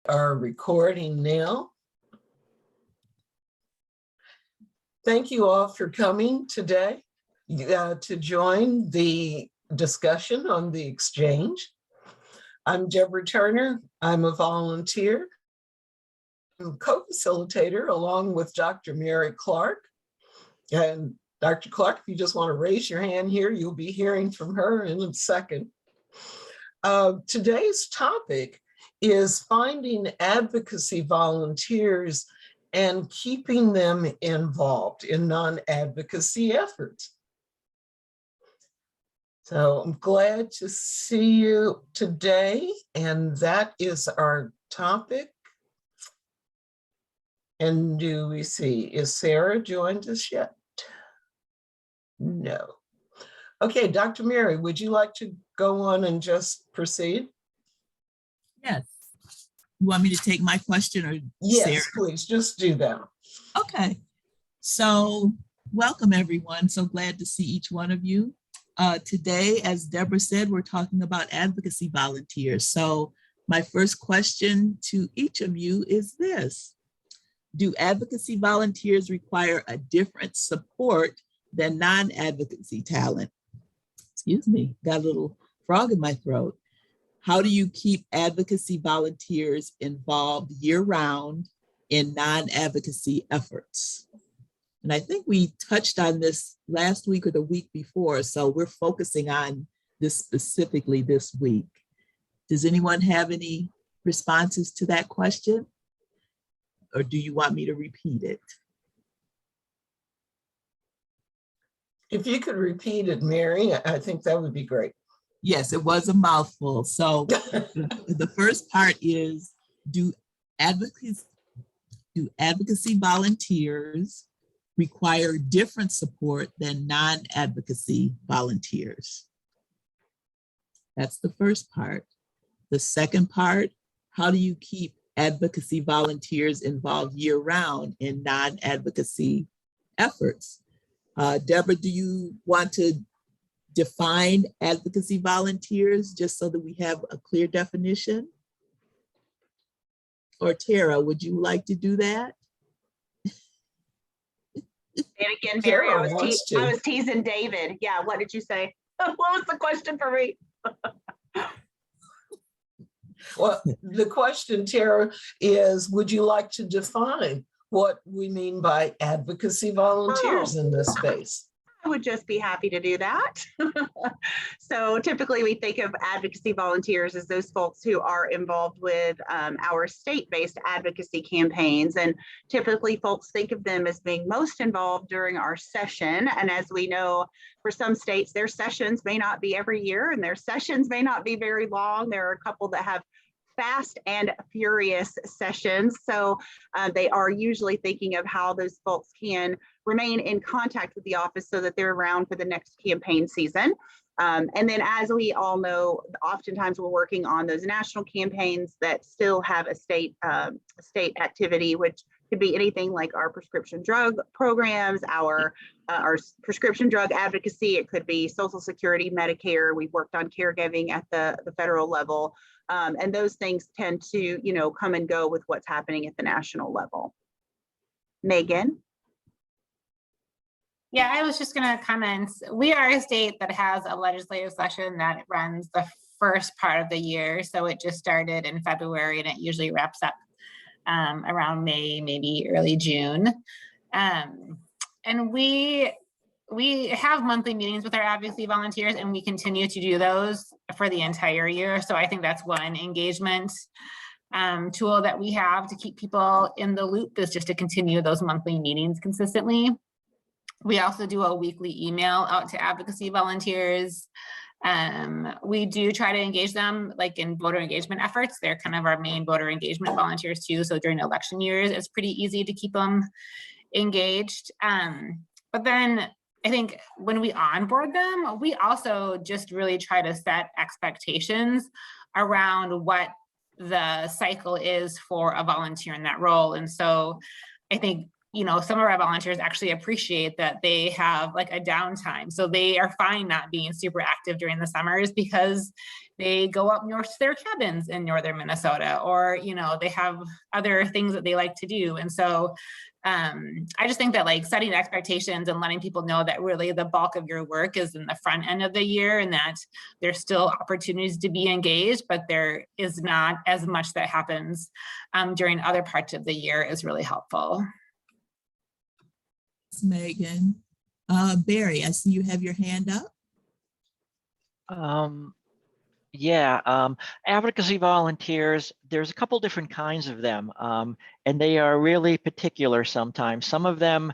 Are recording now. Thank you all for coming today to join the discussion on the exchange. I'm Deborah Turner. I'm a volunteer. I'm co-facilitator along with Dr. Mary Clark. And Dr. Clark, if you just want to raise your hand here, you'll be hearing from her in a second. Today's topic is finding advocacy volunteers and keeping them involved in non-advocacy efforts. So I'm glad to see you today, and that is our topic. And do we see, is Sarah joined us yet? No. Okay, Dr. Mary, would you like to go on and just proceed? Yes. You want me to take my question or Yes, Sarah? please, just do that. Okay. So welcome everyone. So glad to see each one of you. Today, as Deborah said, we're talking about advocacy volunteers. So my first question to each of you is this: do advocacy volunteers require a different support than non-advocacy talent? Excuse me, got a little frog in my throat. How do you keep advocacy volunteers involved year-round in non-advocacy efforts? And I think we touched on this last week or the week before, so we're focusing on this specifically this week. Does anyone have any responses to that question? Or do you want me to repeat it? If you could repeat it, Mary, I think that would be great. Yes, it was a mouthful. So the first part is, do advocacy volunteers require different support than non-advocacy volunteers? That's the first part. The second part, how do you keep advocacy volunteers involved year-round in non-advocacy efforts? Deborah, do you want to define advocacy volunteers just so that we have a clear definition? Or Tara, would you like to do that? And again, Mary, I was teasing David. Yeah, what did you say? What was the question for me? Well, the question, Tara, is would you like to define what we mean by advocacy volunteers in this space? I would just be happy to do that. So typically we think of advocacy volunteers as those folks who are involved with our state-based advocacy campaigns. And typically folks think of them as being most involved during our session. And as we know, for some states, their sessions may not be every year and their sessions may not be very long. There are a couple that have fast and furious sessions. So they are usually thinking of how those folks can remain in contact with the office so that they're around for the next campaign season. And then as we all know, oftentimes we're working on those national campaigns that still have a state activity, which could be anything like our prescription drug programs, our prescription drug advocacy. It could be Social Security, Medicare. We've worked on caregiving at the federal level. And those things tend to, come and go with what's happening at the national level. Megan? Yeah, I was just going to comment. We are a state that has a legislative session that runs the first part of the year. So it just started in February and it usually wraps up around May, maybe early June. And we have monthly meetings with our advocacy volunteers and we continue to do those for the entire year. So I think that's one engagement tool that we have to keep people in the loop, is just to continue those monthly meetings consistently. We also do a weekly email out to advocacy volunteers. We do try to engage them like in voter engagement efforts. They're kind of our main voter engagement volunteers too. So during election years, it's pretty easy to keep them engaged. But then I think when we onboard them, we also just really try to set expectations around what the cycle is for a volunteer in that role. And so I think some of our volunteers actually appreciate that they have like a downtime. So they are fine not being super active during the summers because they go up north to their cabins in northern Minnesota, or, they have other things that they like to do. And so I just think that like setting expectations and letting people know that really the bulk of your work is in the front end of the year, and that there's still opportunities to be engaged, but there is not as much that happens during other parts of the year is really helpful. Thanks, Megan. Barry, I see you have your hand up. Advocacy volunteers, there's a couple different kinds of them, and they are really particular sometimes. Some of them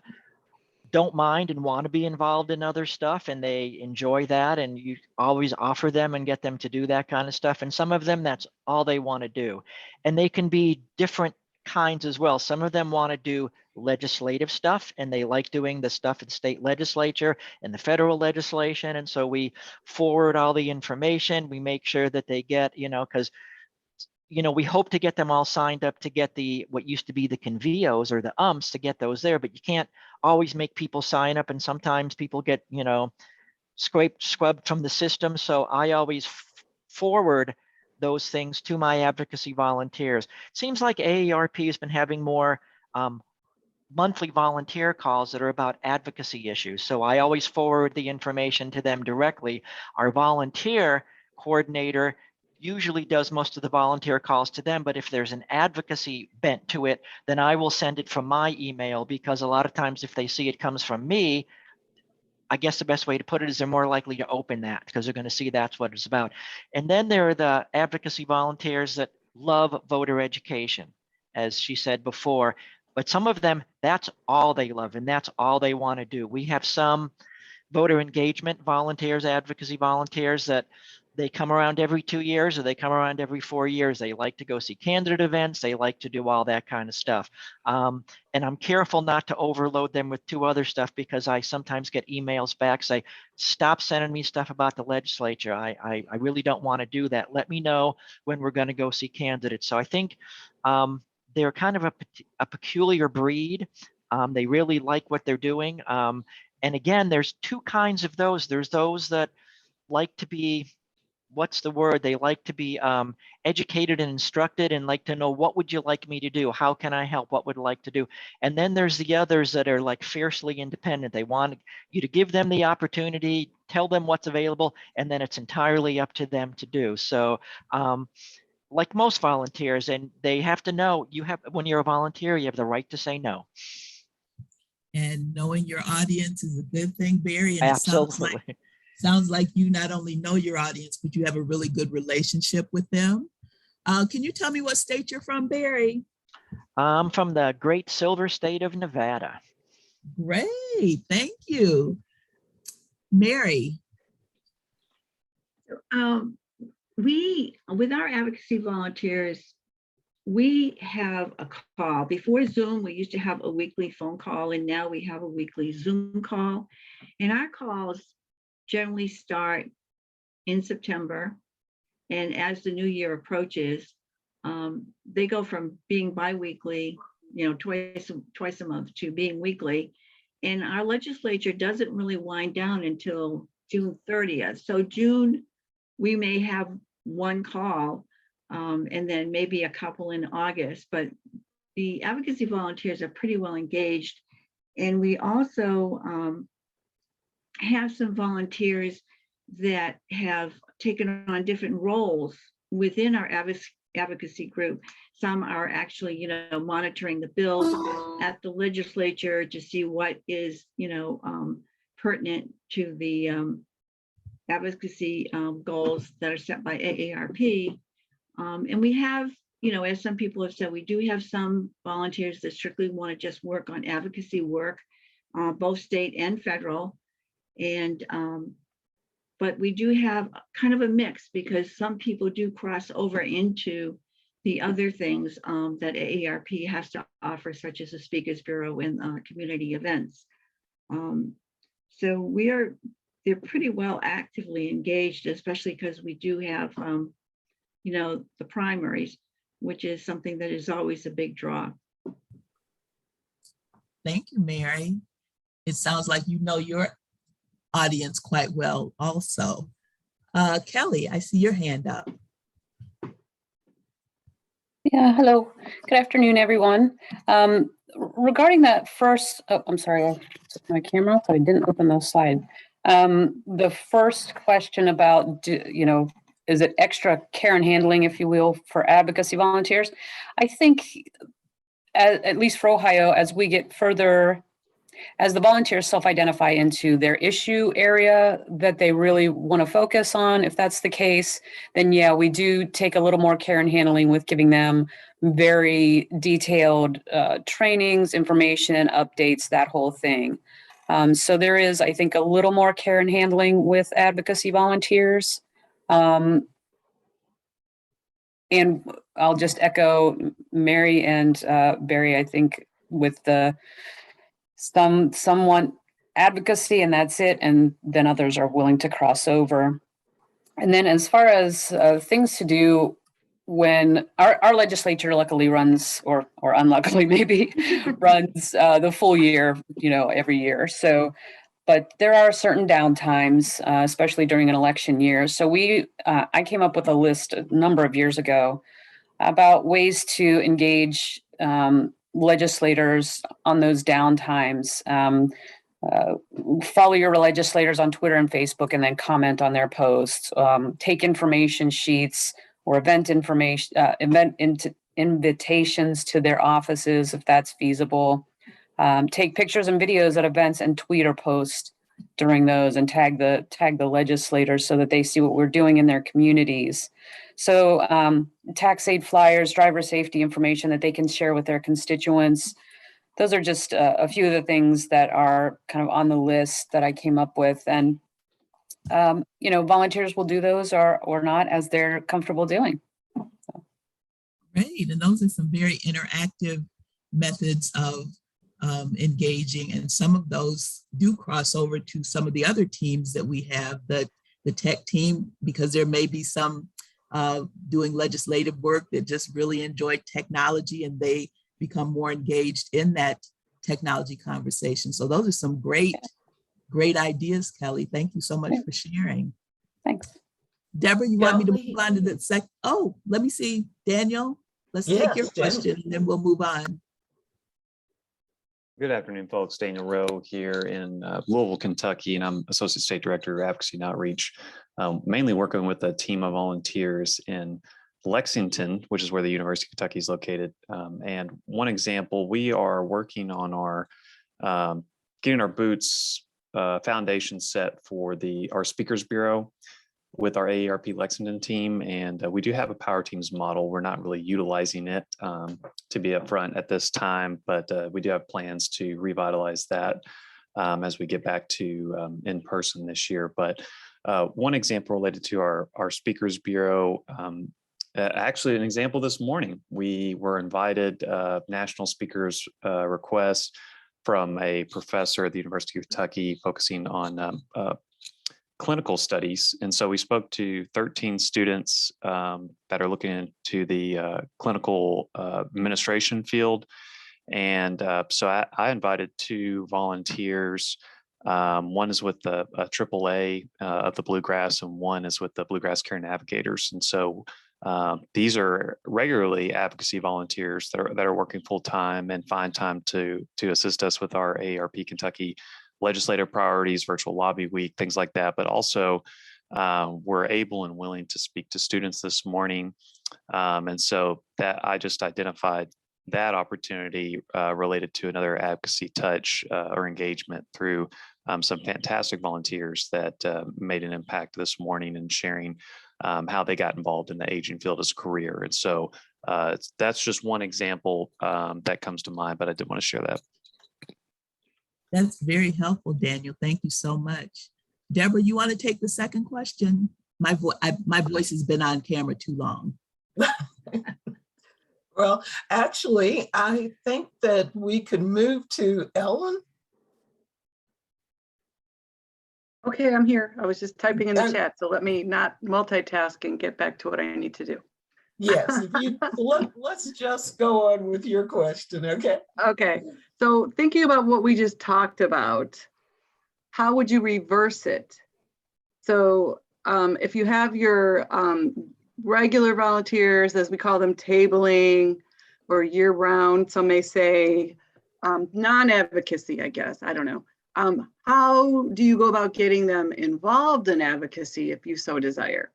don't mind and want to be involved in other stuff, and they enjoy that, and you always offer them and get them to do that kind of stuff. And some of them, that's all they want to do. And they can be different kinds as well. Some of them want to do legislative stuff, and they like doing the stuff in state legislature and the federal legislation. And so we forward all the information. We make sure that they get, because we hope to get them all signed up to get what used to be the convios or the UMPs, to get those there, but you can't always make people sign up, and sometimes people get scrubbed from the system. So I always forward those things to my advocacy volunteers. It seems like AARP has been having more monthly volunteer calls that are about advocacy issues. So I always forward the information to them directly. Our volunteer coordinator usually does most of the volunteer calls to them, but if there's an advocacy bent to it, then I will send it from my email, because a lot of times if they see it comes from me, I guess the best way to put it is they're more likely to open that because they're going to see that's what it's about. And then there are the advocacy volunteers that love voter education, as she said before, but some of them, that's all they love and that's all they want to do. We have some voter engagement volunteers, advocacy volunteers, that they come around every 2 years or they come around every 4 years. They like to go see candidate events. They like to do all that kind of stuff. And I'm careful not to overload them with too other stuff, because I sometimes get emails back say, stop sending me stuff about the legislature. I really don't want to do that. Let me know when we're going to go see candidates. So I think they're kind of a peculiar breed. They really like what they're doing. And again, there's two kinds of those. There's those that like to be, what's the word? They like to be educated and instructed and like to know, what would you like me to do? How can I help? What would I like to do? And then there's the others that are like fiercely independent. They want you to give them the opportunity, tell them what's available, and then it's entirely up to them to do. So like most volunteers, and they have to know, when you're a volunteer, you have the right to say no. And knowing your audience is a good thing, Barry. And Absolutely. It sounds like you not only know your audience, but you have a really good relationship with them. Can you tell me what state you're from, Barry? I'm from the great silver state of Nevada. Great, thank you. Mary. With our advocacy volunteers, we have a call. Before Zoom, we used to have a weekly phone call, and now we have a weekly Zoom call. And our calls generally start in September. And as the new year approaches, they go from being bi-weekly, twice a month, to being weekly. And our legislature doesn't really wind down until June 30th. So June, we may have one call, and then maybe a couple in August, but the advocacy volunteers are pretty well engaged. And we also have some volunteers that have taken on different roles within our advocacy group. Some are actually, monitoring the bills at the legislature to see what is, pertinent to the advocacy goals that are set by AARP. And we have, as some people have said, we do have some volunteers that strictly want to just work on advocacy work, both state and federal. And but we do have kind of a mix, because some people do cross over into the other things that AARP has to offer, such as the Speakers Bureau and community events. So they're pretty well actively engaged, especially because we do have, the primaries, which is something that is always a big draw. Thank you, Mary. It sounds like you know your audience quite well also. Kelly, I see your hand up. Yeah, hello. Good afternoon, everyone. Regarding that first, oh, I'm sorry, I took my camera off, but I didn't open those slides. The first question about, is it extra care and handling, if you will, for advocacy volunteers? I think, at least for Ohio, as we get further, as the volunteers self-identify into their issue area that they really want to focus on, if that's the case, then yeah, we do take a little more care and handling with giving them very detailed trainings, information, updates, that whole thing. So there is, I think, a little more care and handling with advocacy volunteers. And I'll just echo Mary and Barry, I think, with the someone advocacy and that's it, and then others are willing to cross over. And then as far as things to do when our legislature luckily runs, or unluckily maybe, runs the full year, every year. So, but there are certain downtimes, especially during an election year. So I came up with a list a number of years ago about ways to engage legislators on those downtimes. Follow your legislators on Twitter and Facebook and then comment on their posts. Take information sheets or invitations to their offices if that's feasible. Take pictures and videos at events and tweet or post during those and tag the legislators so that they see what we're doing in their communities. So tax aid flyers, driver safety information that they can share with their constituents. Those are just a few of the things that are kind of on the list that I came up with. And, volunteers will do those or not as they're comfortable doing. Great, and those are some very interactive methods of engaging, and some of those do cross over to some of the other teams that we have, the tech team, because there may be some doing legislative work that just really enjoy technology and they become more engaged in that technology conversation. So those are some great ideas, Kelly. Thank you so much for sharing. Thanks. Deborah, you want me to move on to the second? Oh, let me see, Daniel, let's take your question and then we'll move on. Good afternoon, folks. Daniel Rowe here in Louisville, Kentucky, and I'm Associate State Director of Advocacy and Outreach, mainly working with a team of volunteers in Lexington, which is where the University of Kentucky is located. And one example, we are working on our getting our boots foundation set for our Speakers Bureau with our AARP Lexington team. And we do have a Power Teams model. We're not really utilizing it to be upfront at this time, but we do have plans to revitalize that as we get back to in person this year. But one example related to our Speakers Bureau, actually an example this morning, we were invited national speakers request from a professor at the University of Kentucky focusing on clinical studies. And so we spoke to 13 students that are looking into the clinical administration field. And so I invited 2 volunteers. One is with the AAA of the Bluegrass, and one is with the Bluegrass Care Navigators. And so these are regularly advocacy volunteers that are working full time and find time to assist us with our AARP Kentucky legislative priorities, virtual lobby week, things like that. But also were able and willing to speak to students this morning. And so that I just identified that opportunity related to another advocacy touch or engagement through some fantastic volunteers that made an impact this morning and sharing how they got involved in the aging field as a career. And so that's just one example that comes to mind, but I did want to share that. That's very helpful, Daniel. Thank you so much. Deborah, you want to take the second question? My voice has been on camera too long. Well, actually, I think that we could move to Ellen. Okay, I'm here. I was just typing in the chat, so let me not multitask and get back to what I need to do. Yes, if you, let's just go on with your question, okay? Okay, so thinking about what we just talked about, how would you reverse it? So if you have your regular volunteers, as we call them, tabling or year-round, some may say non-advocacy, I guess, I don't know. How do you go about getting them involved in advocacy if you so desire?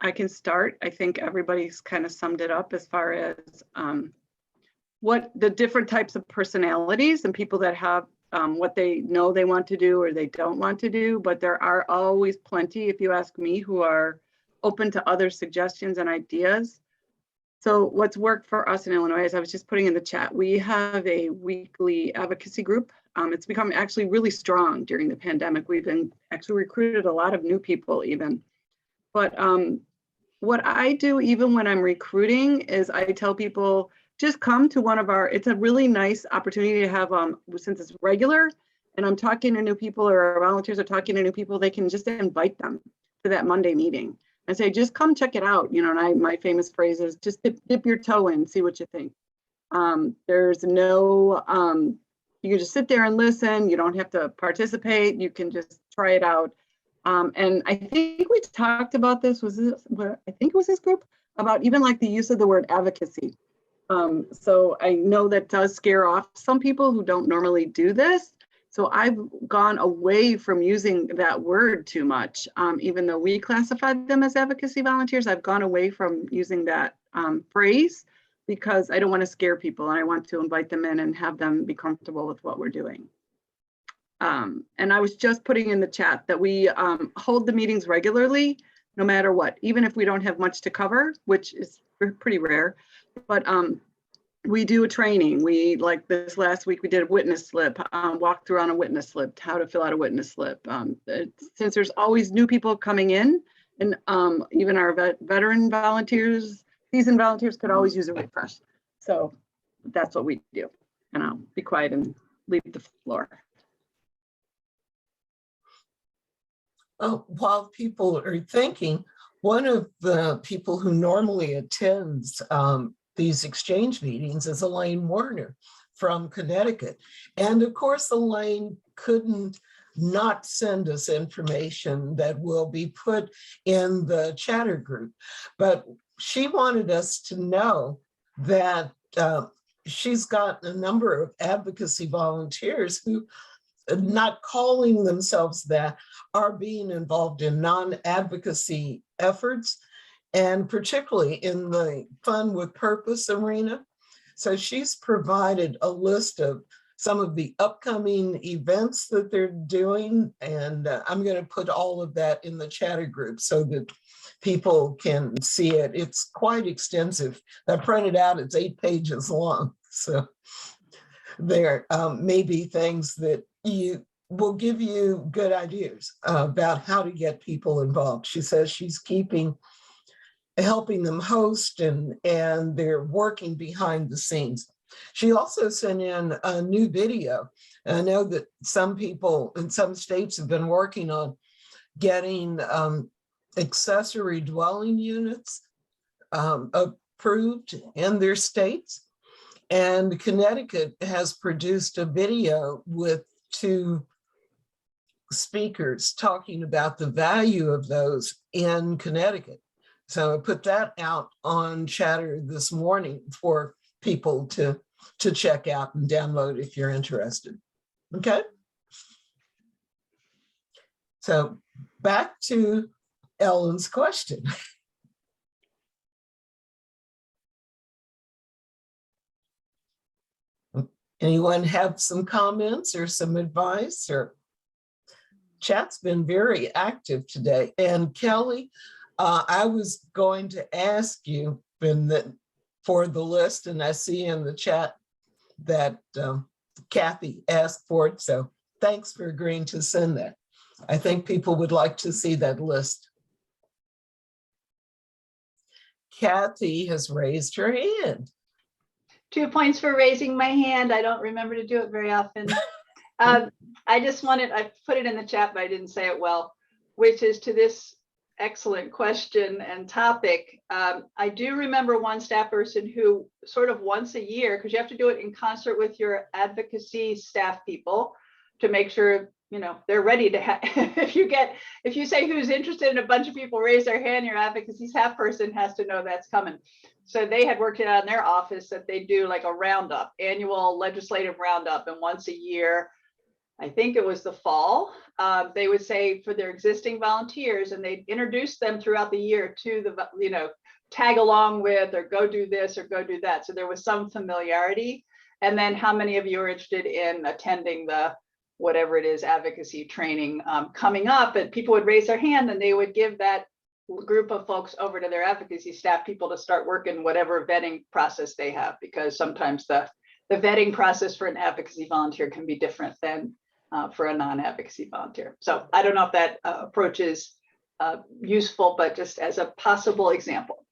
I can start. I think everybody's kind of summed it up as far as what the different types of personalities and people that have what they know they want to do or they don't want to do, but there are always plenty, if you ask me, who are open to other suggestions and ideas. So what's worked for us in Illinois, as I was just putting in the chat, we have a weekly advocacy group. It's become actually really strong during the pandemic. We've been actually recruited a lot of new people even. But what I do even when I'm recruiting is I tell people, just come to one of our, it's a really nice opportunity to have, since it's regular and I'm talking to new people or our volunteers are talking to new people, they can just invite them to that Monday meeting and say, just come check it out. You know, and my famous phrase is just dip your toe in, see what you think. There's no, you can just sit there and listen. You don't have to participate. You can just try it out. And I think we talked about this, I think it was this group, about even like the use of the word advocacy. So I know that does scare off some people who don't normally do this. So I've gone away from using that word too much. Even though we classified them as advocacy volunteers, I've gone away from using that phrase because I don't want to scare people and I want to invite them in and have them be comfortable with what we're doing. And I was just putting in the chat that we hold the meetings regularly, no matter what, even if we don't have much to cover, which is pretty rare, but we do a training. We, like this last week, we did a witness slip, walk through on a witness slip, how to fill out a witness slip. Since there's always new people coming in, and even our veteran volunteers, seasoned volunteers could always use a refresh. So that's what we do. And I'll be quiet and leave the floor. Oh, while people are thinking, one of the people who normally attends these exchange meetings is Elaine Warner from Connecticut. And of course, Elaine couldn't not send us information that will be put in the chatter group. But she wanted us to know that she's got a number of advocacy volunteers who, not calling themselves that, are being involved in non-advocacy efforts, and particularly in the Fun with Purpose arena. So she's provided a list of some of the upcoming events that they're doing, and I'm going to put all of that in the chatter group so that people can see it. It's quite extensive. I printed out, it's 8 pages long. So there may be things that you will give you good ideas about how to get people involved. She says she's helping them host, and they're working behind the scenes. She also sent in a new video. I know that some people in some states have been working on getting accessory dwelling units approved in their states. And Connecticut has produced a video with 2 speakers talking about the value of those in Connecticut. So I put that out on Chatter this morning for people to check out and download if you're interested. Okay. So back to Ellen's question. Anyone have some comments or some advice? Or chat's been very active today. And Kelly, I was going to ask you for the list, and I see in the chat that Kathy asked for it. So thanks for agreeing to send that. I think people would like to see that list. Kathy has raised her hand. 2 points for raising my hand. I don't remember to do it very often. I just wanted, I put it in the chat, but I didn't say it well, which is to this excellent question and topic. I do remember one staff person who sort of once a year, because you have to do it in concert with your advocacy staff people to make sure, you know, they're ready to have, if you say who's interested and a bunch of people raise their hand, your advocacy staff person has to know that's coming. So they had worked it out in their office that they do like a roundup, annual legislative roundup, and once a year, I think it was the fall, they would say for their existing volunteers, and they'd introduce them throughout the year to the, you know, tag along with or go do this or go do that. So there was some familiarity. And then how many of you are interested in attending the whatever it is advocacy training coming up? And people would raise their hand and they would give that group of folks over to their advocacy staff people to start working whatever vetting process they have, because sometimes the vetting process for an advocacy volunteer can be different than for a non-advocacy volunteer. So I don't know if that approach is useful, but just as a possible example.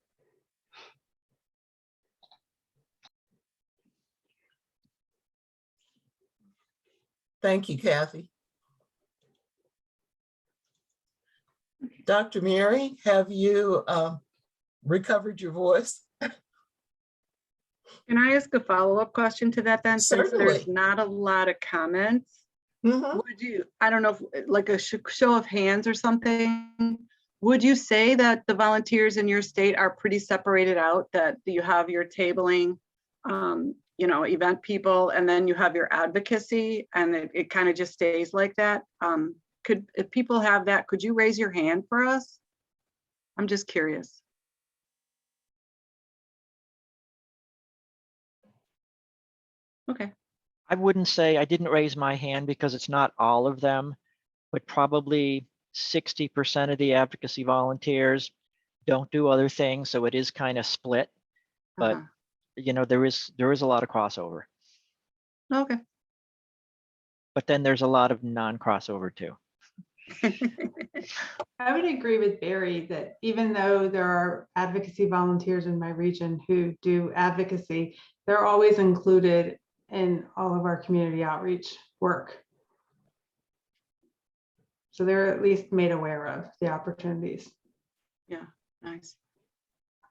Thank you, Kathy. Dr. Mary, have you recovered your voice? Can I ask a follow-up question to that then? Since Certainly. there's not a lot of comments, Mhm. would you, I don't know, if like a show of hands or something, would you say that the volunteers in your state are pretty separated out, that you have your tabling, you know, event people, and then you have your advocacy, and it kind of just stays like that? If people have that, could you raise your hand for us? I'm just curious. Okay. I wouldn't say, I didn't raise my hand because it's not all of them, but probably 60% of the advocacy volunteers don't do other things. So it is kind of split, but you know, there is a lot of crossover, Okay. but then there's a lot of non-crossover too. I would agree with Barry that even though there are advocacy volunteers in my region who do advocacy, they're always included in all of our community outreach work. So they're at least made aware of the opportunities. Yeah, nice.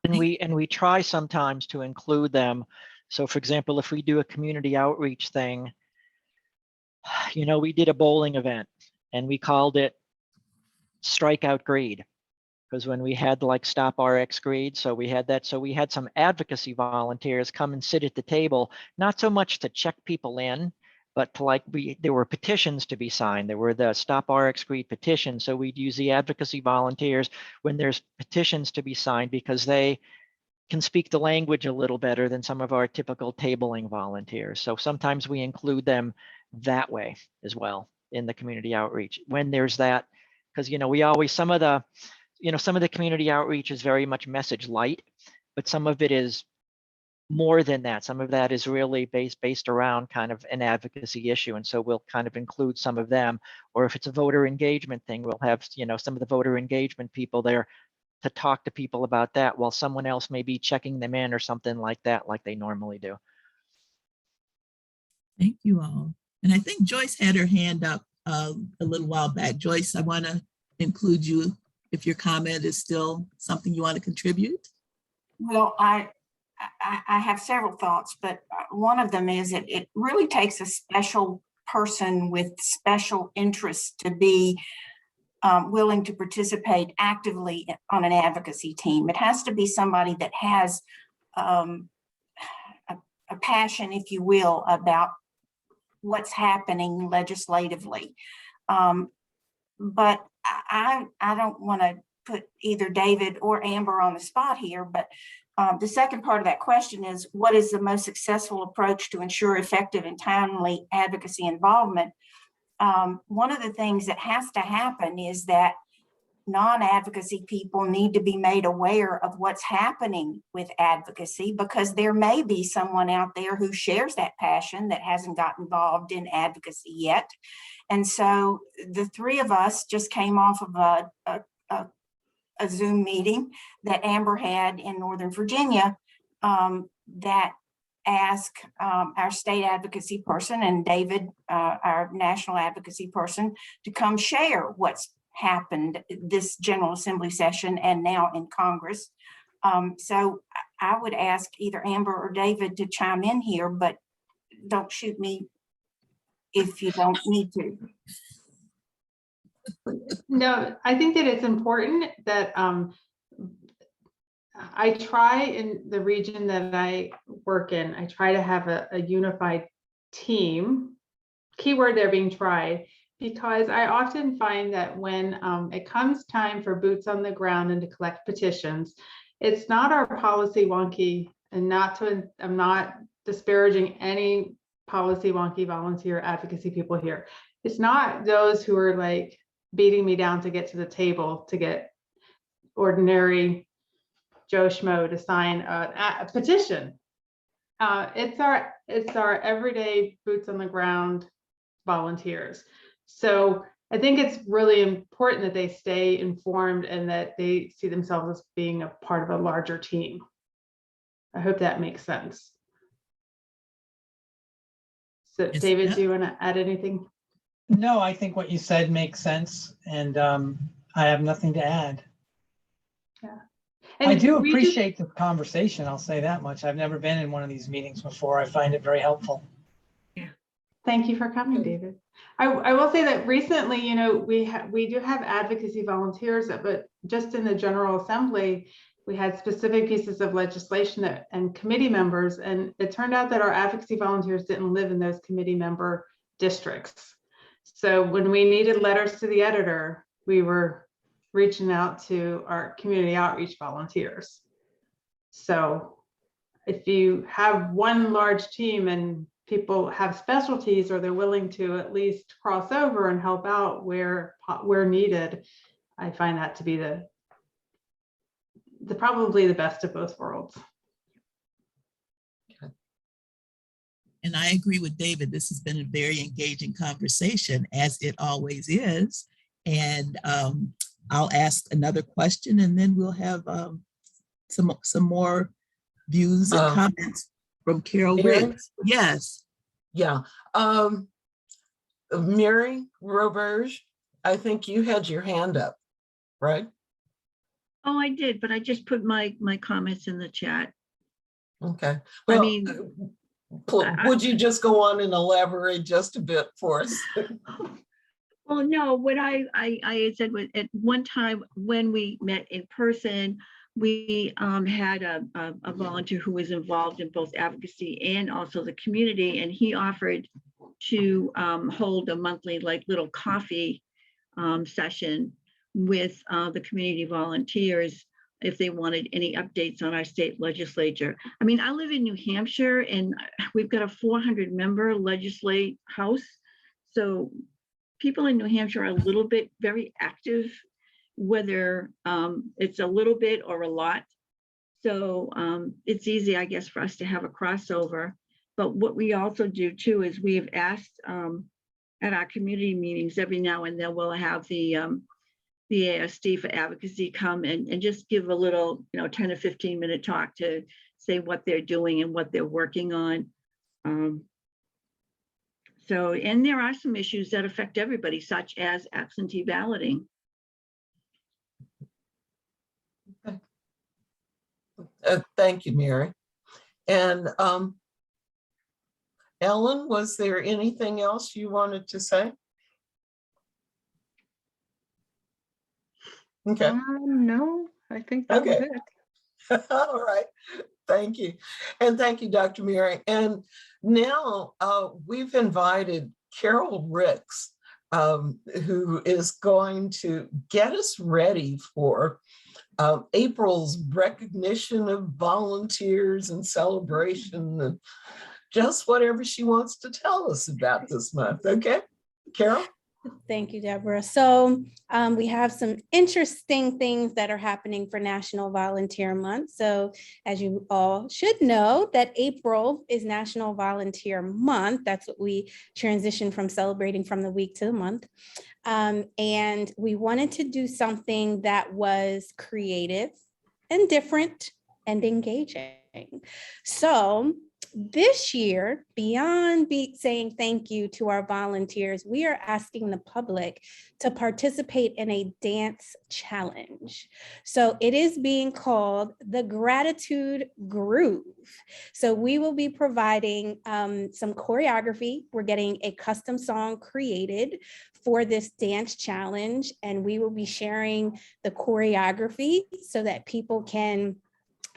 And we try sometimes to include them. So for example, if we do a community outreach thing, you know, we did a bowling event and we called it Strikeout Greed, because when we had like Stop RX Greed, so we had that. So we had some advocacy volunteers come and sit at the table, not so much to check people in, but to like, there were petitions to be signed. There were the Stop RX Greed petitions. So we'd use the advocacy volunteers when there's petitions to be signed, because they can speak the language a little better than some of our typical tabling volunteers. So sometimes we include them that way as well in the community outreach when there's that, because, you know, we always, some of the community outreach is very much message light, but some of it is more than that. Some of that is really based around kind of an advocacy issue. And so we'll kind of include some of them, or if it's a voter engagement thing, we'll have, you know, some of the voter engagement people there to talk to people about that while someone else may be checking them in or something like that, like they normally do. Thank you all. And I think Joyce had her hand up a little while back. Joyce, I want to include you if your comment is still something you want to contribute. Well, I have several thoughts, but one of them is it really takes a special person with special interests to be willing to participate actively on an advocacy team. It has to be somebody that has a passion, if you will, about what's happening legislatively. But I don't want to put either David or Amber on the spot here, but the second part of that question is, what is the most successful approach to ensure effective and timely advocacy involvement? One of the things that has to happen is that non-advocacy people need to be made aware of what's happening with advocacy, because there may be someone out there who shares that passion that hasn't got involved in advocacy yet. And so the three of us just came off of a Zoom meeting that Amber had in Northern Virginia that ask our state advocacy person and David, our national advocacy person, to come share what's happened this General Assembly session and now in Congress. So I would ask either Amber or David to chime in here, but don't shoot me if you don't need to. No, I think that it's important that I try in the region that I work in, I try to have a unified team, keyword there being tried, because I often find that when it comes time for boots on the ground and to collect petitions, it's not our policy wonky, and I'm not disparaging any policy wonky volunteer advocacy people here. It's not those who are like beating me down to get to the table to get ordinary Joe Schmo to sign a petition. It's our everyday boots on the ground volunteers. So I think it's really important that they stay informed and that they see themselves as being a part of a larger team. I hope that makes sense. So Yes, David, yeah. do you want to add anything? No, I think what you said makes sense, and I have nothing to add. Yeah. I And do we just- appreciate the conversation. I'll say that much. I've never been in one of these meetings before. I find it very helpful. Thank you for coming, David. I will say that recently, you know, we do have advocacy volunteers, but just in the General Assembly, we had specific pieces of legislation and committee members, and it turned out that our advocacy volunteers didn't live in those committee member districts. So when we needed letters to the editor, we were reaching out to our community outreach volunteers. So if you have one large team and people have specialties, or they're willing to at least cross over and help out where needed, I find that to be the probably the best of both worlds. And I agree with David. This has been a very engaging conversation, as it always is. And I'll ask another question, and then we'll have some more views and comments from Carol Mary? Riggs. Yes. Yeah. Mary Roberge, I think you had your hand up, right? Oh, I did, but I just put my comments in the chat. Okay. I Well, mean, would you just go on and elaborate just a bit for us? well, no, what I had said was at one time when we met in person, we had a volunteer who was involved in both advocacy and also the community, and he offered to hold a monthly like little coffee session with the community volunteers if they wanted any updates on our state legislature. I mean, I live in New Hampshire and we've got a 400-member legislate house. So people in New Hampshire are a little bit very active, whether it's a little bit or a lot. So it's easy, I guess, for us to have a crossover. But what we also do too is we have asked at our community meetings every now and then we'll have the ASD for advocacy come and just give a little, 10 or 15 minute talk to say what they're doing and what they're working on. So, and there are some issues that affect everybody, such as absentee balloting. Thank you, Mary. And Ellen, was there anything else you wanted to say? Okay. No, I think that was Okay. it. All right. Thank you. And thank you, Dr. Mary. And now we've invited Carol Ricks, who is going to get us ready for April's recognition of volunteers and celebration and just whatever she wants to tell us about this month. Okay, Carol? Thank you, Deborah. So we have some interesting things that are happening for National Volunteer Month. So as you all should know, that April is National Volunteer Month. That's what we transitioned from celebrating from the week to the month. And we wanted to do something that was creative and different and engaging. So This year, beyond saying thank you to our volunteers, we are asking the public to participate in a dance challenge. So it is being called the Gratitude Groove. So we will be providing some choreography. We're getting a custom song created for this dance challenge, and we will be sharing the choreography so that people can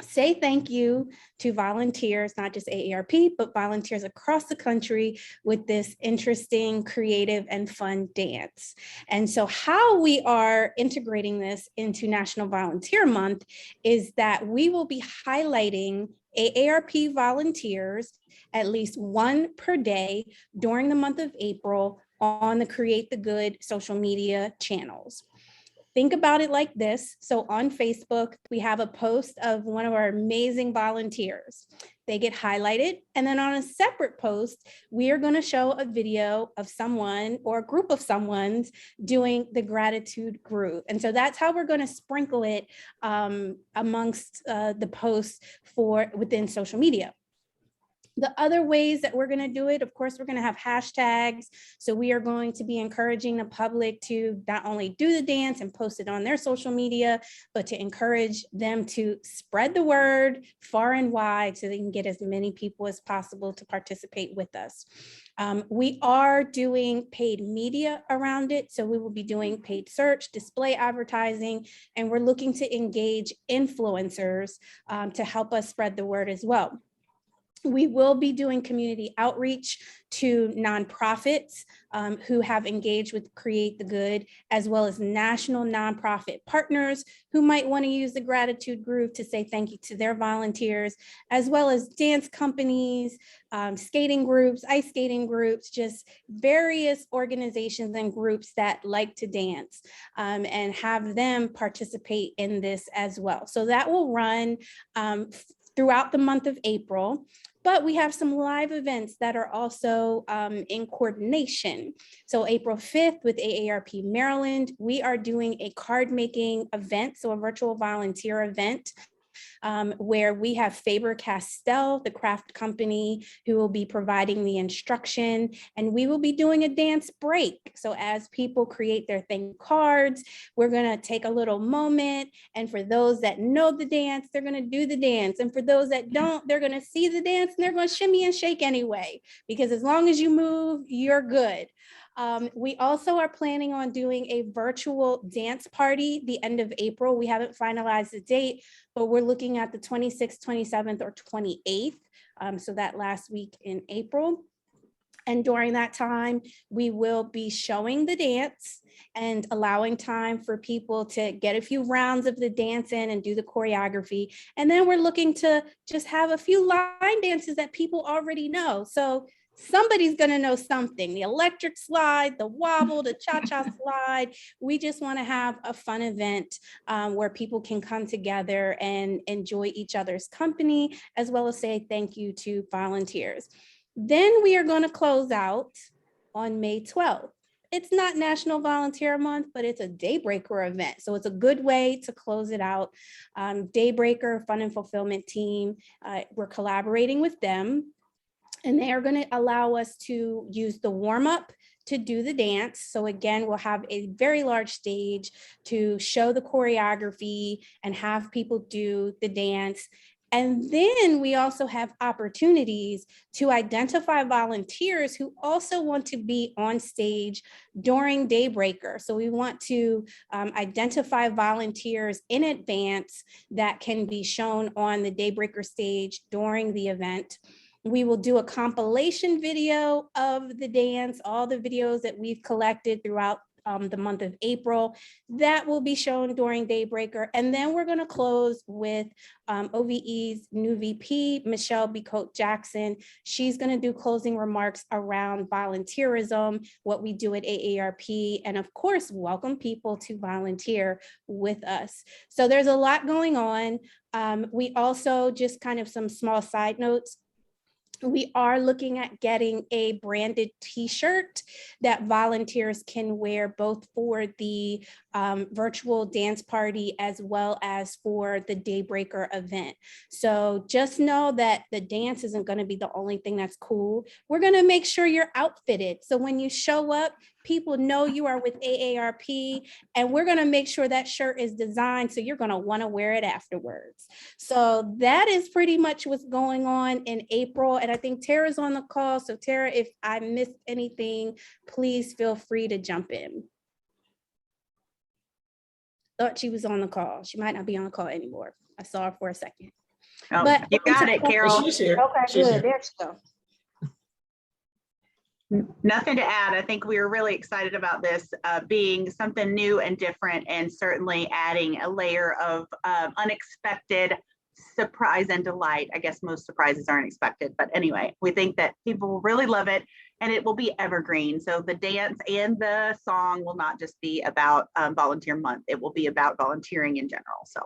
say thank you to volunteers, not just AARP, but volunteers across the country with this interesting, creative, and fun dance. And so how we are integrating this into National Volunteer Month is that we will be highlighting AARP volunteers at least one per day during the month of April on the Create the Good social media channels. Think about it like this. So on Facebook, we have a post of one of our amazing volunteers. They get highlighted. And then on a separate post, we are going to show a video of someone or a group of someone's doing the gratitude groove. And so that's how we're going to sprinkle it amongst the posts within social media. The other ways that we're going to do it, of course, we're going to have hashtags. So we are going to be encouraging the public to not only do the dance and post it on their social media, but to encourage them to spread the word far and wide so they can get as many people as possible to participate with us. We are doing paid media around it. So we will be doing paid search, display advertising, and we're looking to engage influencers to help us spread the word as well. We will be doing community outreach to nonprofits who have engaged with Create the Good, as well as national nonprofit partners who might want to use the gratitude groove to say thank you to their volunteers, as well as dance companies, skating groups, ice skating groups, just various organizations and groups that like to dance, and have them participate in this as well. So that will run throughout the month of April. But we have some live events that are also in coordination. So April 5th with AARP Maryland, we are doing a card making event, so a virtual volunteer event, where we have Faber-Castell, the craft company, who will be providing the instruction, and we will be doing a dance break. So as people create their thank cards, we're going to take a little moment, and for those that know the dance, they're going to do the dance, and for those that don't, they're going to see the dance and they're going to shimmy and shake anyway, because as long as you move, you're good. We also are planning on doing a virtual dance party the end of April. We haven't finalized the date, but we're looking at the 26th, 27th, or 28th, so that last week in April. And during that time, we will be showing the dance and allowing time for people to get a few rounds of the dance in and do the choreography. And then we're looking to just have a few line dances that people already know. So somebody's going to know something, the electric slide, the wobble, the cha-cha slide. We just want to have a fun event where people can come together and enjoy each other's company, as well as say thank you to volunteers. Then we are going to close out on May 12th. It's not National Volunteer Month, but it's a Daybreaker event. So it's a good way to close it out. Daybreaker Fun and Fulfillment team, we're collaborating with them. And they are going to allow us to use the warm-up to do the dance. So again, we'll have a very large stage to show the choreography and have people do the dance. And then we also have opportunities to identify volunteers who also want to be on stage during Daybreaker. So we want to identify volunteers in advance that can be shown on the Daybreaker stage during the event. We will do a compilation video of the dance, all the videos that we've collected throughout the month of April. That will be shown during Daybreaker. And then we're going to close with OVE's new VP, Michelle Bicote Jackson. She's going to do closing remarks around volunteerism, what we do at AARP, and of course, welcome people to volunteer with us. So there's a lot going on. We also, just kind of some small side notes, We are looking at getting a branded t-shirt that volunteers can wear both for the virtual dance party as well as for the Daybreaker event. So just know that the dance isn't going to be the only thing that's cool. We're going to make sure you're outfitted. So when you show up, people know you are with AARP, and we're going to make sure that shirt is designed so you're going to want to wear it afterwards. So that is pretty much what's going on in April. And I think Tara's on the call. So Tara, if I missed anything, please feel free to jump in. Thought she was on the call. She might not be on the call anymore. I saw her for a second. Oh, But you got it, Carol. She's here. Okay, She's good. here. There she go. Nothing to add. I think we are really excited about this being something new and different, and certainly adding a layer of unexpected surprise and delight. I guess most surprises aren't expected, but anyway, we think that people will really love it, and it will be evergreen. So the dance and the song will not just be about Volunteer Month. It will be about volunteering in general. So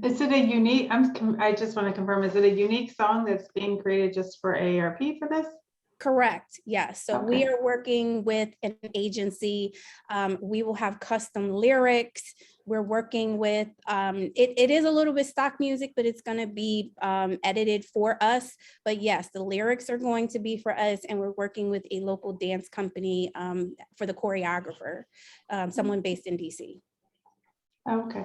Is it a unique, I just want to confirm, is it a unique song that's being created just for AARP for this? Correct. Yes. So we Okay. are working with an agency. We will have custom lyrics. We're working with, it is a little bit stock music, but it's going to be edited for us. But yes, the lyrics are going to be for us. And we're working with a local dance company for the choreographer, someone based in DC. Okay.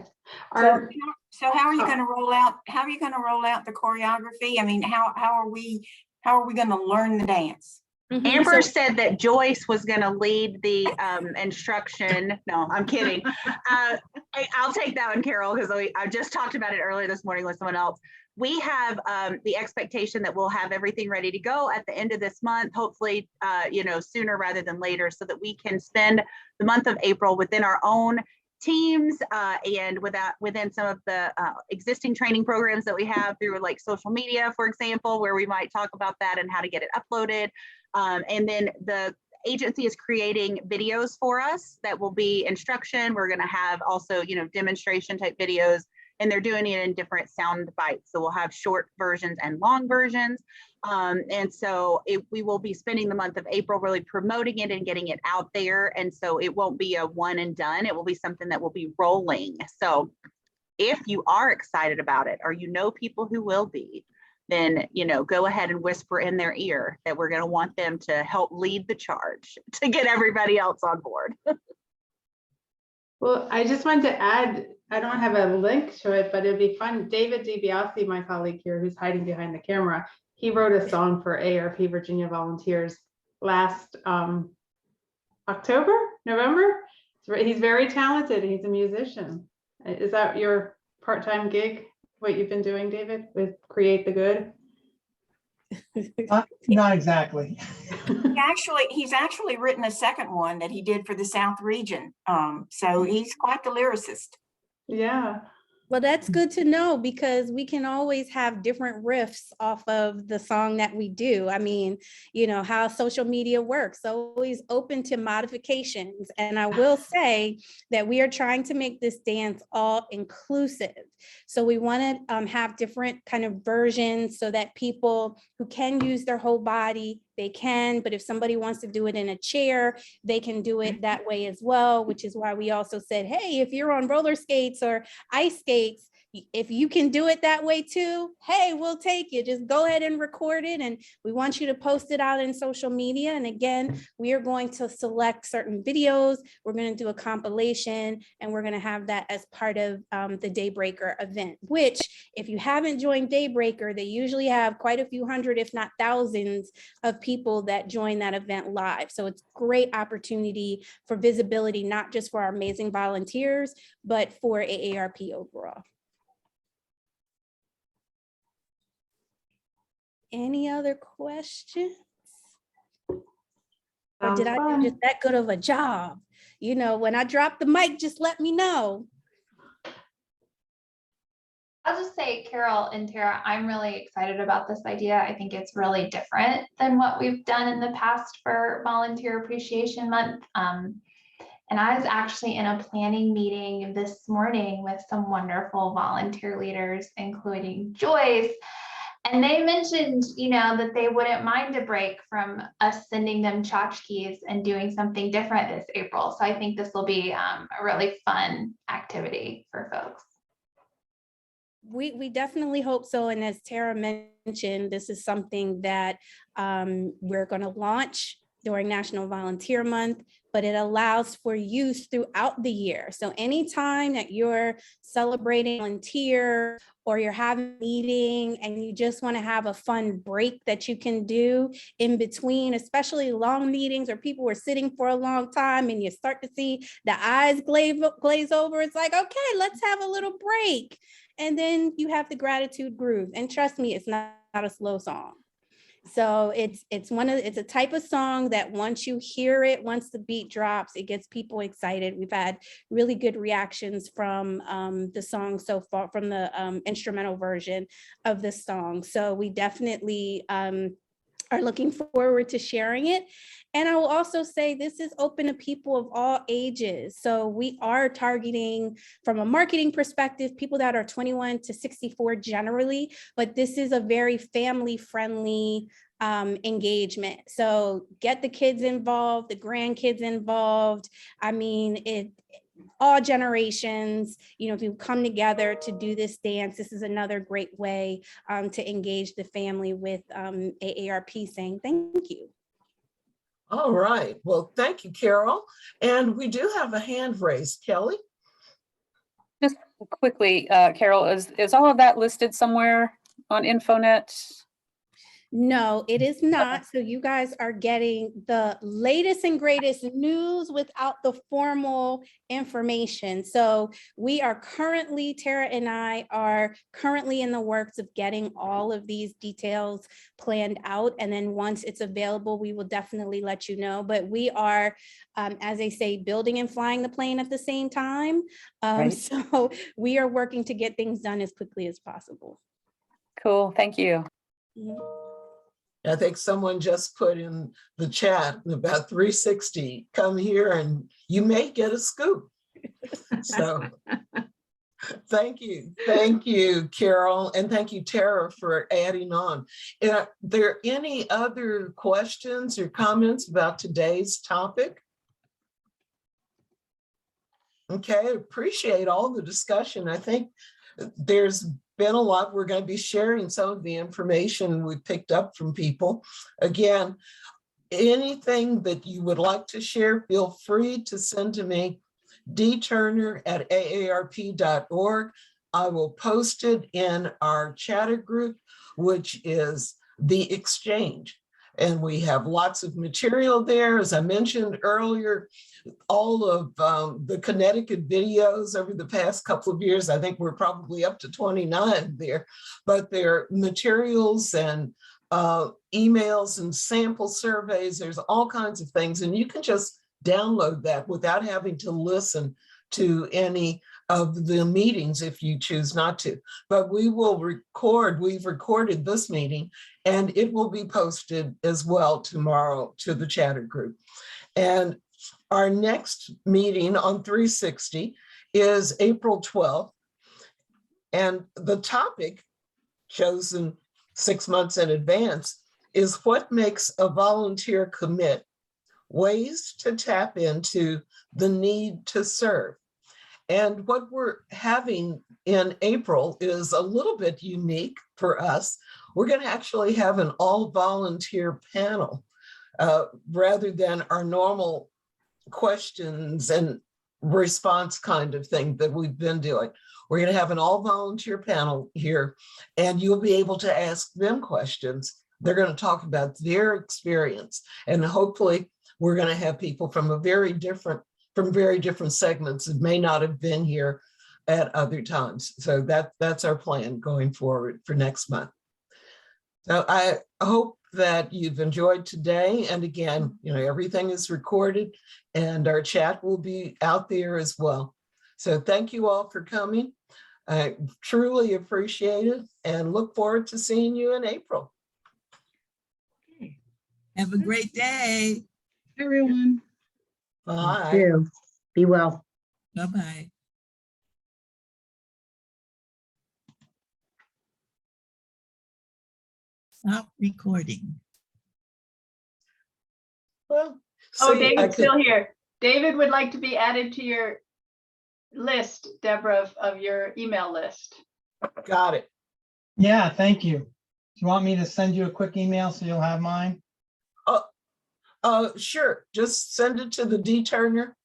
So how are you going to roll out? How are you going to roll out the choreography? I mean, how are we going to learn the dance? Amber said that Joyce was going to lead the instruction. No, I'm kidding. I'll take that one, Carol, because I just talked about it earlier this morning with someone else. We have the expectation that we'll have everything ready to go at the end of this month, hopefully, sooner rather than later, so that we can spend the month of April within our own teams and within some of the existing training programs that we have through like social media, for example, where we might talk about that and how to get it uploaded. And then the agency is creating videos for us that will be instruction. We're going to have also, demonstration type videos, and they're doing it in different sound bites. So we'll have short versions and long versions. And so we will be spending the month of April really promoting it and getting it out there. And so it won't be a one and done. It will be something that will be rolling. So if you are excited about it, or people who will be, then, go ahead and whisper in their ear that we're going to want them to help lead the charge to get everybody else on board. Well, I just wanted to add, I don't have a link to it, but it'd be fun. David DiBiase, my colleague here, who's hiding behind the camera, he wrote a song for AARP Virginia Volunteers last November. He's very talented. He's a musician. Is that your part-time gig? What you've been doing, David, with Create the Good? Not exactly. He's actually written a second one that he did for the South region. So he's quite the lyricist. Yeah. Well, that's good to know, because we can always have different riffs off of the song that we do. I mean, how social media works, always open to modifications. And I will say that we are trying to make this dance all inclusive. So we want to have different kind of versions so that people who can use their whole body, they can, but if somebody wants to do it in a chair, they can do it that way as well, which is why we also said, hey, if you're on roller skates or ice skates, if you can do it that way too, hey, we'll take it. Just go ahead and record it. And we want you to post it out in social media. And again, we are going to select certain videos. We're going to do a compilation, and we're going to have that as part of the Daybreaker event, which if you haven't joined Daybreaker, they usually have quite a few hundred, if not thousands of people that join that event live. So it's a great opportunity for visibility, not just for our amazing volunteers, but for AARP overall. Any other questions? Or did I do just that good of a job? When I drop the mic, just let me know. I'll just say, Carol and Tara, I'm really excited about this idea. I think it's really different than what we've done in the past for Volunteer Appreciation Month. And I was actually in a planning meeting this morning with some wonderful volunteer leaders, including Joyce. And they mentioned, that they wouldn't mind a break from us sending them tchotchkes and doing something different this April. So I think this will be a really fun activity for folks. We definitely hope so. And as Tara mentioned, this is something that we're going to launch during National Volunteer Month, but it allows for use throughout the year. So anytime that you're celebrating volunteer or you're having a meeting and you just want to have a fun break that you can do in between, especially long meetings or people were sitting for a long time and you start to see the eyes glaze over, it's like, okay, let's have a little break. And then you have the gratitude groove. And trust me, it's not a slow song. So it's a type of song that once you hear it, once the beat drops, it gets people excited. We've had really good reactions from the song so far, from the instrumental version of the song. So we definitely are looking forward to sharing it. And I will also say this is open to people of all ages. So we are targeting, from a marketing perspective, people that are 21 to 64 generally, but this is a very family-friendly engagement. So get the kids involved, the grandkids involved. I mean, all generations, if you come together to do this dance, this is another great way to engage the family with AARP saying thank you. All right. Well, thank you, Carol. And we do have a hand raised. Kelly? Just quickly, Carol, is all of that listed somewhere on Infonet? No, it is not. So you guys are getting the latest and greatest news without the formal information. So we are currently, Tara and I are currently in the works of getting all of these details planned out. And then once it's available, we will definitely let you know. But we are, as they say, building and flying the plane at the same time. Right. So we are working to get things done as quickly as possible. Cool. Thank you. I think someone just put in the chat about 360, come here and you may get a scoop. So thank you, Carol, and thank you, Tara, for adding on. Are there any other questions or comments about today's topic? Okay, appreciate all the discussion. I think there's been a lot. We're going to be sharing some of the information we picked up from people. Again, anything that you would like to share, feel free to send to me, dturner@aarp.org. I will post it in our chatter group, which is The Exchange. And we have lots of material there. As I mentioned earlier, all of the Connecticut videos over the past couple of years, I think we're probably up to 29 there, but there are materials and emails and sample surveys. There's all kinds of things, and you can just download that without having to listen to any of the meetings if you choose not to. But we've recorded this meeting, and it will be posted as well tomorrow to the chatter group. And our next meeting on 360 is April 12th. And the topic, chosen 6 months in advance, is what makes a volunteer commit, ways to tap into the need to serve. And what we're having in April is a little bit unique for us. We're going to actually have an all-volunteer panel rather than our normal questions and response kind of thing that we've been doing. We're going to have an all-volunteer panel here, and you'll be able to ask them questions. They're going to talk about their experience, and hopefully we're going to have people from very different segments that may not have been here at other times. So that's our plan going forward for next month. So I hope that you've enjoyed today. And again, everything is recorded and our chat will be out there as well. So thank you all for coming. I truly appreciate it and look forward to seeing you in April. Have a great day. Everyone. Bye. Be well. Bye-bye. Stop recording. Well, Oh, see, I David's could- still here. David would like to be added to your list, Deborah, of your email list. Got it. Yeah, thank you. Do you want me to send you a quick email so you'll have mine? Sure. Just send it to the D Turner.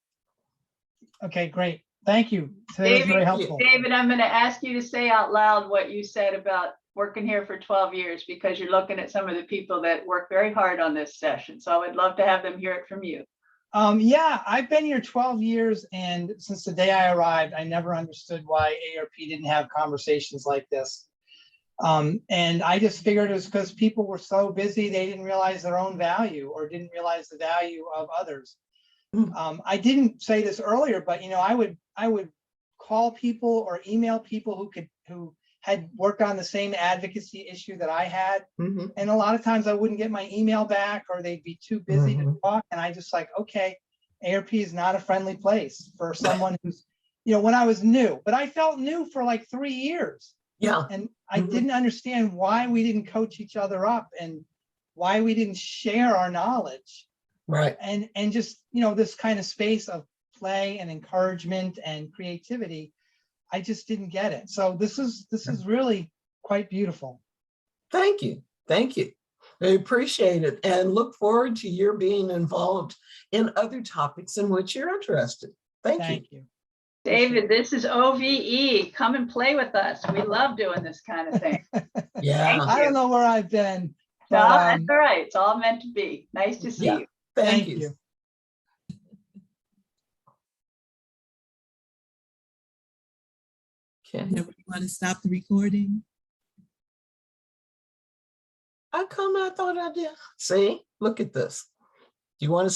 Okay, great. Thank you. Today was very helpful. David, I'm going to ask you to say out loud what you said about working here for 12 years, because you're looking at some of the people that work very hard on this session. So I would love to have them hear it from you. Yeah, I've been here 12 years, and since the day I arrived, I never understood why ARP didn't have conversations like this. And I just figured it was because people were so busy, they didn't realize their own value or didn't realize the value of others. I didn't say this earlier, but I would call people or email people who had worked on the same advocacy issue that I had. And a lot of times I wouldn't get my email back, or they'd be too busy to talk. And I just like, okay, ARP is not a friendly place for someone who's, when I was new, but I felt new for like 3 years. Yeah. And I didn't understand why we didn't coach each other up and why we didn't share our knowledge. Right. And just, this kind of space of play and encouragement and creativity, I just didn't get it. So this is really quite beautiful. Thank you. Thank you. I appreciate it and look forward to your being involved in other topics in which you're interested. Thank you. David, this is OVE. Come and play with us. We love doing this kind of thing. Yeah. I don't know where I've been. No, But, that's all right. It's all meant to be. Nice to see you. Thank you. Okay. You want to stop the recording? I thought I did. See, look at this. Do you want to